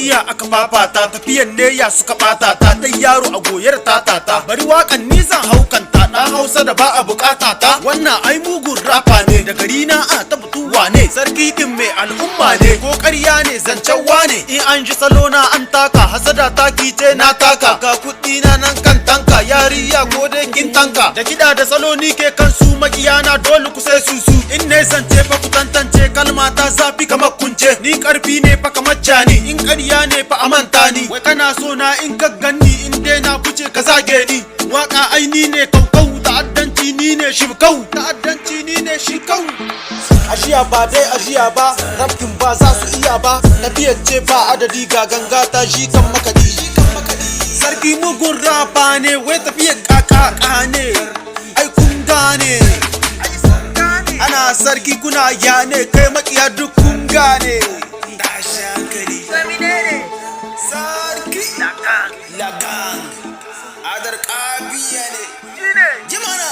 iya aka fafata tafiyan ne ya suka bata ta dai yaro a goyar tatata bari wakan ni zan haukanta na Hausa da ba a bukata ta wannan ai mugun rafa ne da gari na a tabbatuwa ne sarki din mai al'umma ne ko ƙarya ne zancen wane in an ji salo na an taka hasada taki ce na taka ga kuɗi na nan kan tanka yariya ko dai kin tanka da kiɗa da salo ni ke kan su makiyana dole ku sai su in ne zance fa ku tantance kalma ta zafi kamar kunce ni karfi ne fa kamar jani in ƙarya ne fa amanta ni wai kana so na in gagganni in dai na fice ka zage ni waka aini ne kaukau ta'addanci ni ne shibkau ta'addanci ni ne shikau ajiya ba dai ajiya ba rafkin ba za su iya ba tafiyar ce ba adadi ga ganga ta shi kan makadi sarki mugun rafa ne wai tafiyar kaka ne ai kun gane ana sarki kuna yane kai makiya duk kun gane tashi hankali sarki lagang adar kabiya ne jimana